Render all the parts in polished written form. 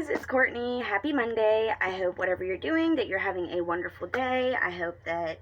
guys, it's Courtney. Happy Monday. I hope whatever you're doing that you're having a wonderful day. I hope that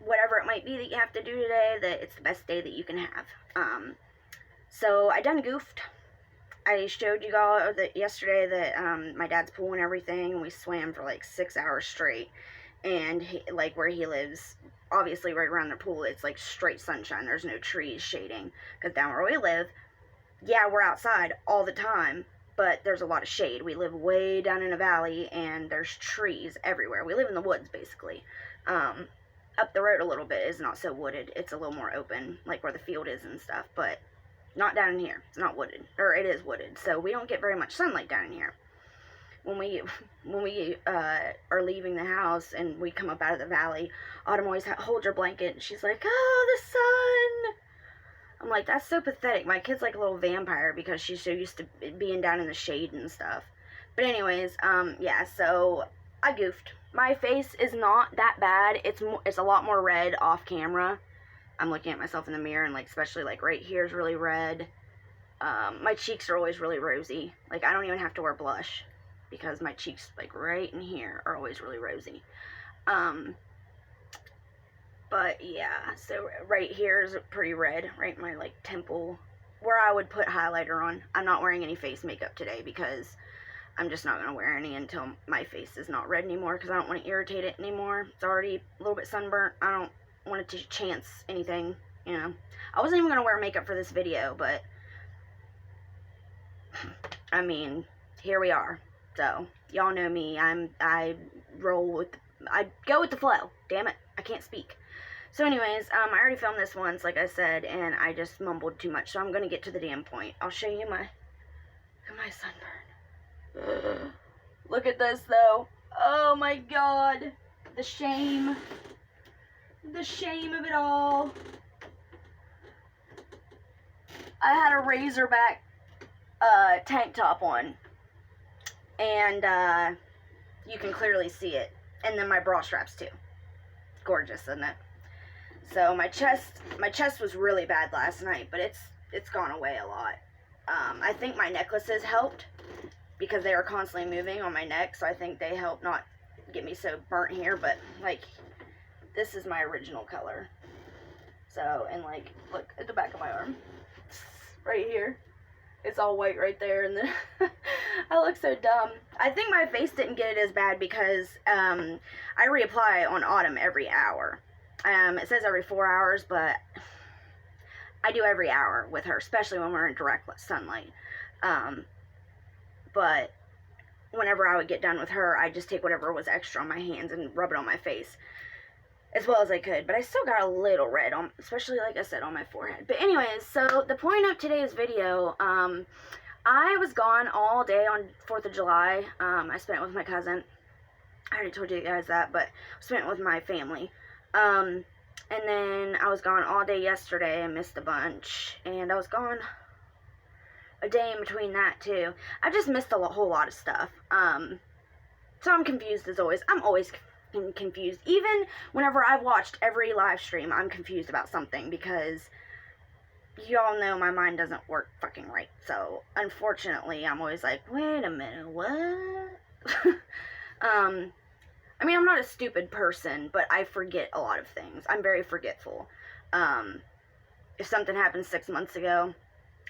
whatever it might be that you have to do today, that it's the best day that you can have. So I done goofed. I showed you all that yesterday that my dad's pool and everything. We swam for like 6 hours straight, and like where he lives, obviously right around the pool, it's like straight sunshine. There's no trees shading, because down where we live, yeah, we're outside all the time, but there's a lot of shade. We live way down in a valley, and there's trees everywhere. We live in the woods, basically. Up the road a little bit is not so wooded. It's a little more open, like where the field is and stuff, but not down in here. It's not wooded, or it is wooded, so we don't get very much sunlight down in here. When we are leaving the house and we come up out of the valley, Autumn always holds her blanket, and she's like, "Oh, the sun!" I'm like, that's so pathetic. My kid's like a little vampire because she's so used to being down in the shade and stuff. But anyways, yeah, so I goofed. My face is not that bad. It's a lot more red off camera. I'm looking at myself in the mirror, and like especially like right here is really red. My cheeks are always really rosy. Like I don't even have to wear blush because my cheeks like right in here are always really rosy. But yeah, so right here is pretty red, right in my like temple, where I would put highlighter on. I'm not wearing any face makeup today because I'm just not going to wear any until my face is not red anymore, because I don't want to irritate it anymore. It's already a little bit sunburnt. I don't want it to chance anything, you know. I wasn't even going to wear makeup for this video, but I mean, here we are. So, y'all know me. I go with the flow. Damn it, I can't speak. So anyways, I already filmed this once, like I said, and I just mumbled too much, so I'm going to get to the damn point. I'll show you my sunburn. Look at this, though. Oh my god. The shame. The shame of it all. I had a Razorback tank top on, and you can clearly see it. And then my bra straps, too. Gorgeous, isn't it? So my chest was really bad last night, but it's gone away a lot. I think my necklaces helped because they were constantly moving on my neck, so I think they helped not get me so burnt here. But like, this is my original color. So, and like, look at the back of my arm, right here, it's all white right there, and then I look so dumb. I think my face didn't get it as bad because I reapply on Autumn every hour. It says every 4 hours, but I do every hour with her, especially when we're in direct sunlight. But whenever I would get done with her, I'd just take whatever was extra on my hands and rub it on my face as well as I could. But I still got a little red, especially, like I said, on my forehead. But anyways, so the point of today's video, I was gone all day on 4th of July. I spent it with my cousin. I already told you guys that, but I spent it with my family. And then I was gone all day yesterday. I missed a bunch, and I was gone a day in between that too. I just missed a whole lot of stuff. So I'm confused as always. I'm always confused. Even whenever I've watched every live stream, I'm confused about something because y'all know my mind doesn't work fucking right. So unfortunately, I'm always like, wait a minute, what? I mean, I'm not a stupid person, but I forget a lot of things. I'm very forgetful. If something happened 6 months ago,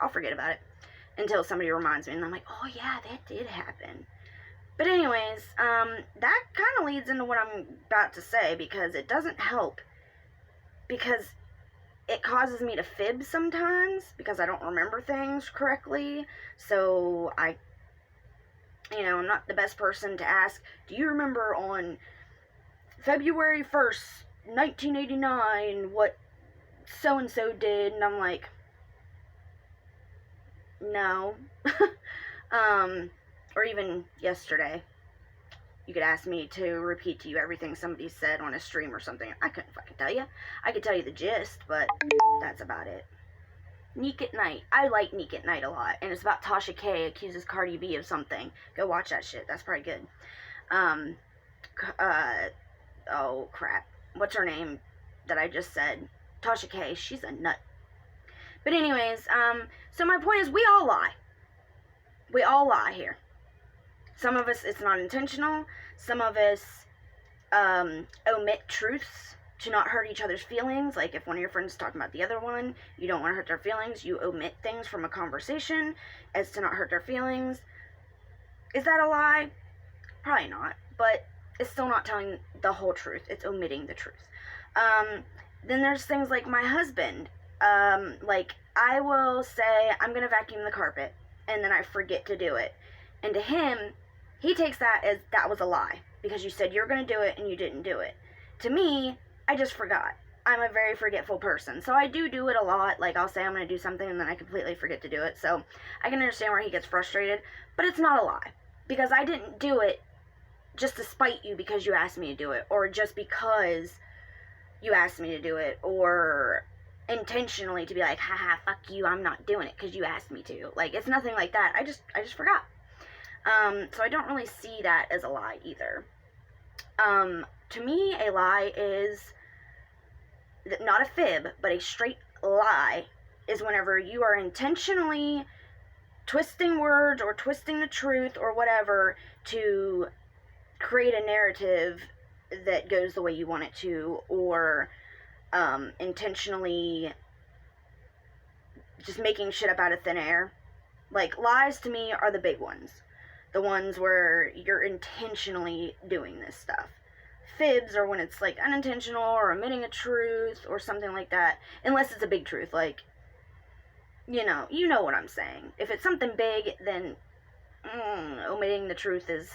I'll forget about it until somebody reminds me, and I'm like, oh yeah, that did happen. But anyways, that kind of leads into what I'm about to say, because it doesn't help, because it causes me to fib sometimes, because I don't remember things correctly. So I'm not the best person to ask, do you remember on February 1st, 1989, what so-and-so did? And I'm like, no. Or even yesterday, you could ask me to repeat to you everything somebody said on a stream or something. I couldn't fucking tell you. I could tell you the gist, but that's about it. Neek at Night. I like Neek at Night a lot. And it's about Tasha K accuses Cardi B of something. Go watch that shit. That's probably good. Oh crap. What's her name that I just said? Tasha K. She's a nut. But anyways, so my point is, we all lie. We all lie here. Some of us, it's not intentional. Some of us omit truths to not hurt each other's feelings. Like if one of your friends is talking about the other one, you don't want to hurt their feelings, you omit things from a conversation as to not hurt their feelings. Is that a lie? Probably not, but it's still not telling the whole truth. It's omitting the truth. Then there's things like my husband. Like I will say, I'm going to vacuum the carpet, and then I forget to do it. And to him, he takes that as that was a lie, because you said you're going to do it and you didn't do it. To me, I just forgot. I'm a very forgetful person, so I do it a lot. Like I'll say I'm going to do something and then I completely forget to do it. So I can understand where he gets frustrated, but it's not a lie, because I didn't do it just to spite you because you asked me to do it, or just because you asked me to do it, or intentionally to be like, haha, fuck you, I'm not doing it because you asked me to. Like, it's nothing like that. I just forgot. So I don't really see that as a lie either. To me, a lie is not a fib, but a straight lie is whenever you are intentionally twisting words or twisting the truth or whatever to create a narrative that goes the way you want it to, or intentionally just making shit up out of thin air. Like, lies to me are the big ones. The ones where you're intentionally doing this stuff. Fibs are when it's like unintentional or omitting a truth or something like that. Unless it's a big truth, like, you know what I'm saying. If it's something big, then omitting the truth is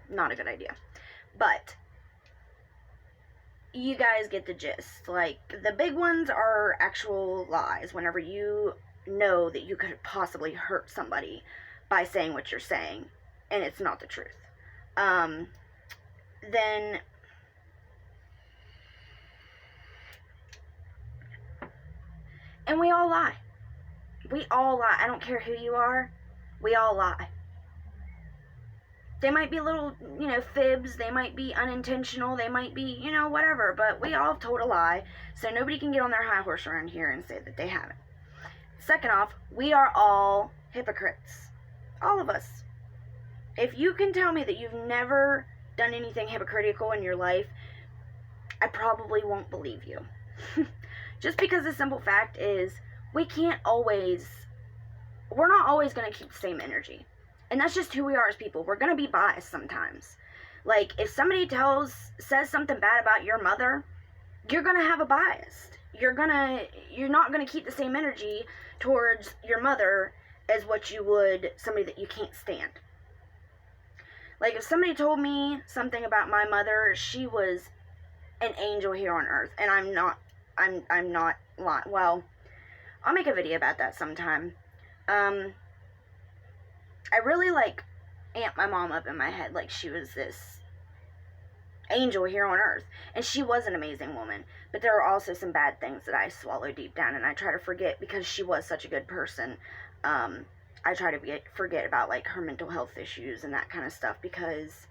not a good idea. But you guys get the gist. Like, the big ones are actual lies, whenever you know that you could possibly hurt somebody by saying what you're saying, and it's not the truth. Then and we all lie. We all lie. I don't care who you are. We all lie. They might be little, fibs. They might be unintentional. They might be, whatever. But we all have told a lie. So nobody can get on their high horse around here and say that they haven't. Second off, we are all hypocrites. All of us. If you can tell me that you've never done anything hypocritical in your life, I probably won't believe you. Just because the simple fact is, we're not always going to keep the same energy. And that's just who we are as people. We're going to be biased sometimes. Like, if somebody says something bad about your mother, you're going to have a bias. You're not going to keep the same energy towards your mother as what you would somebody that you can't stand. Like, if somebody told me something about my mother, she was an angel here on earth. And I'm not lying. Well, I'll make a video about that sometime. I really, amped my mom up in my head like she was this angel here on earth. And she was an amazing woman. But there are also some bad things that I swallow deep down, and I try to forget, because she was such a good person. I try to forget about, her mental health issues and that kind of stuff, because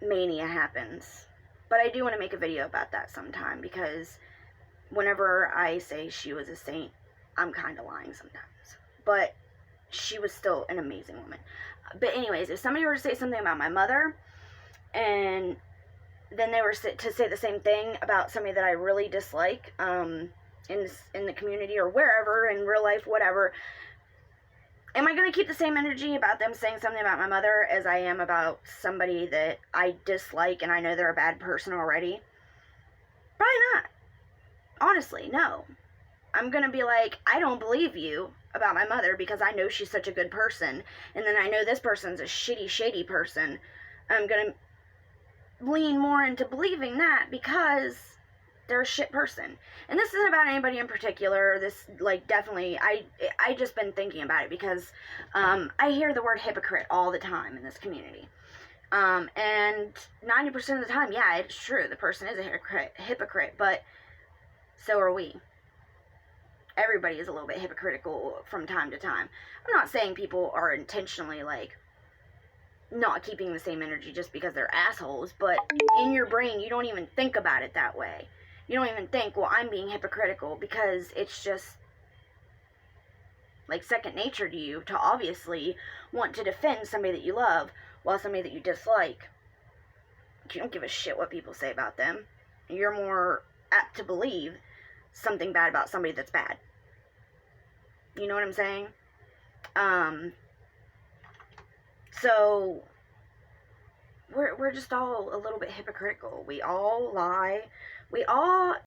mania happens. But I do want to make a video about that sometime, because whenever I say she was a saint, I'm kind of lying sometimes. But she was still an amazing woman. But anyways, if somebody were to say something about my mother, and then they were to say the same thing about somebody that I really dislike, in the community or wherever, in real life, whatever, am I going to keep the same energy about them saying something about my mother as I am about somebody that I dislike and I know they're a bad person already? Probably not. Honestly, no. I'm going to be like, I don't believe you about my mother because I know she's such a good person, and then I know this person's a shady person. I'm going to lean more into believing that because they're a shit person. And this isn't about anybody in particular. This, definitely, I just been thinking about it because I hear the word hypocrite all the time in this community. And 90% of the time, yeah, it's true. The person is a hypocrite, but so are we. Everybody is a little bit hypocritical from time to time. I'm not saying people are intentionally, not keeping the same energy just because they're assholes, but in your brain, you don't even think about it that way. You don't even think, well, I'm being hypocritical, because it's just, like second nature to you to obviously want to defend somebody that you love while somebody that you dislike, you don't give a shit what people say about them. You're more apt to believe something bad about somebody that's bad. You know what I'm saying? So we're just all a little bit hypocritical. We all lie. We all